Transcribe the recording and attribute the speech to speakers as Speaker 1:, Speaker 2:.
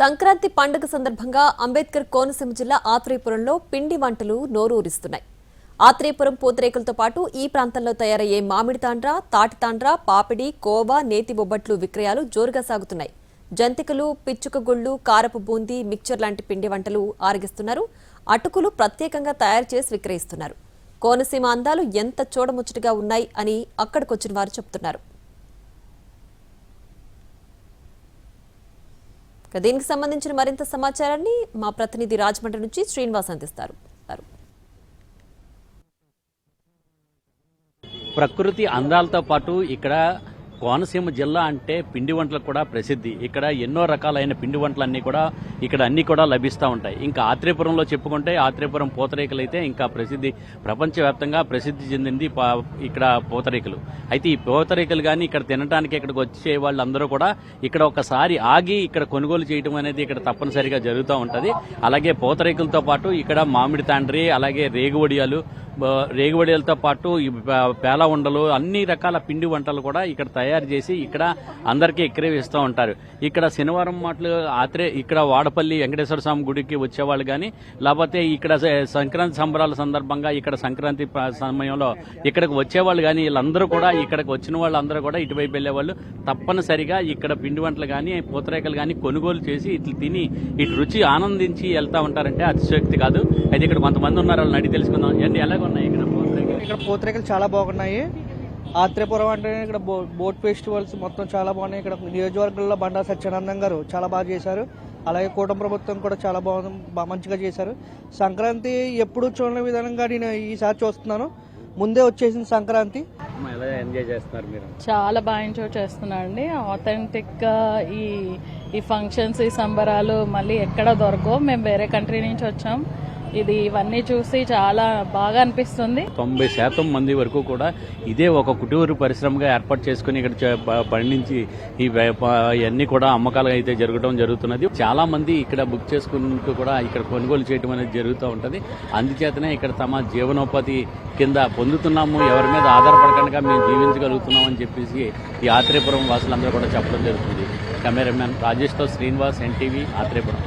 Speaker 1: సంక్రాంతి పండుగ సందర్భంగా అంబేద్కర్ కోనసీమ జిల్లా ఆత్రేయపురంలో పిండి వంటలు నోరూరిస్తున్నాయి. ఆత్రేయపురం పూతరేకులతో పాటు ఈ ప్రాంతంలో తయారయ్యే మామిడి తాండ్ర, తాటి తాండ్ర, పాపిడి, కోవా, నేతి బొబ్బట్లు విక్రయాలు జోరుగా సాగుతున్నాయి. జంతికలు, పిచ్చుక గుళ్ళు, కారపు బూందీ, మిక్చర్ లాంటి పిండి వంటలు ఆరగిస్తున్నారు. అటుకులు ప్రత్యేకంగా తయారు చేసి విక్రయిస్తున్నారు. కోనసీమ అందాలు ఎంత చూడముచ్చటగా ఉన్నాయి అని అక్కడికొచ్చిన వారు చెబుతున్నారు. దీనికి సంబంధించిన మరింత సమాచారాన్ని మా ప్రతినిధి రాజమండ్రి నుంచి శ్రీనివాస్ అందిస్తారు.
Speaker 2: ప్రకృతి అందాలతో పాటు ఇక్కడ కోనసీమ జిల్లా అంటే పిండి వంటలకు కూడా ప్రసిద్ధి. ఇక్కడ ఎన్నో రకాలైన పిండి వంటలన్నీ కూడా ఇక్కడ అన్ని కూడా లభిస్తూ ఉంటాయి. ఇంకా ఆత్రేయపురంలో చెప్పుకుంటే ఆత్రేయపురం పూతరేకులు అయితే ఇంకా ప్రపంచవ్యాప్తంగా ప్రసిద్ధి చెందింది ఇక్కడ పూతరేకులు. అయితే ఈ పూతరేకులు కానీ ఇక్కడ తినడానికి ఇక్కడికి వచ్చే వాళ్ళందరూ కూడా ఇక్కడ ఒకసారి ఆగి ఇక్కడ కొనుగోలు చేయడం అనేది ఇక్కడ తప్పనిసరిగా జరుగుతూ ఉంటుంది. అలాగే పూతరేకులతో పాటు ఇక్కడ మామిడి తాండ్రి, అలాగే రేగువడియాలతో పాటు పేల ఉండలు, అన్ని రకాల పిండి వంటలు కూడా ఇక్కడ తయారు చేసి ఇక్కడ అందరికీ విక్రయిస్తూ ఉంటారు. ఇక్కడ శనివారం మాటలు ఇక్కడ వాడపల్లి వెంకటేశ్వర స్వామి గుడికి వచ్చేవాళ్ళు కానీ, లేకపోతే ఇక్కడ సంక్రాంతి సంబరాల సందర్భంగా ఇక్కడ సంక్రాంతి సమయంలో ఇక్కడికి వచ్చేవాళ్ళు కానీ, వీళ్ళందరూ కూడా ఇక్కడికి వచ్చిన వాళ్ళందరూ కూడా ఇటువైపు వెళ్ళేవాళ్ళు తప్పనిసరిగా ఇక్కడ పిండి వంటలు కానీ పూతరేకలు కానీ కొనుగోలు చేసి ఇట్లా తిని ఇటు రుచి ఆనందించి వెళ్తా ఉంటారంటే అతిశయోక్తి కాదు. అయితే ఇక్కడ కొంతమంది ఉన్నారు, వాళ్ళని అడిగి తెలుసుకుందాం. ఏంటి ఎలాగ ఉన్నాయి
Speaker 3: ఇక్కడ పూతరేకలు చాలా బాగున్నాయి. ఆత్రేయపురం అంటే ఇక్కడ బోట్ ఫెస్టివల్స్ మొత్తం చాలా బాగున్నాయి. ఇక్కడ నియోజకవర్గంలో బండా సత్యానందం గారు చాలా బాగా చేశారు. అలాగే కూటమి ప్రభుత్వం కూడా చాలా మంచిగా చేశారు. సంక్రాంతి ఎప్పుడు చూడని విధానంగా నేను ఈసారి చూస్తున్నాను. ముందే వచ్చేసింది సంక్రాంతి.
Speaker 2: ఎంజాయ్ చేస్తున్నారు మీరు?
Speaker 4: చాలా బాగా ఎంజాయ్ చేస్తున్నాను అండి. ఆథెంటిక్ గా ఈ ఫంక్షన్స్, ఈ సంబరాలు మళ్ళీ ఎక్కడ దొరకవు. మేము వేరే కంట్రీ నుంచి వచ్చాం. ఇవన్నీ చూసి చాలా బాగా అనిపిస్తుంది.
Speaker 2: 90% మంది వరకు కూడా ఇదే ఒక కుటీర పరిశ్రమగా ఏర్పాటు చేసుకుని ఇక్కడ పండించి ఇవన్నీ కూడా అమ్మకాలు అయితే జరుగుతున్నది. చాలా మంది ఇక్కడ బుక్ చేసుకుంటూ కూడా ఇక్కడ కొనుగోలు చేయడం అనేది జరుగుతూ ఉంటుంది. అందుచేతనే ఇక్కడ తమ జీవనోపాధి కింద పొందుతున్నాము, ఎవరి మీద ఆధారపడకుండా మేము జీవించగలుగుతున్నాం అని చెప్పేసి ఈ ఆత్రేయపురం వాసులందరూ కూడా చెప్పడం జరుగుతుంది. కెమెరామెన్ రాజేష్తో శ్రీనివాస్, NTV, ఆత్రేయపురం.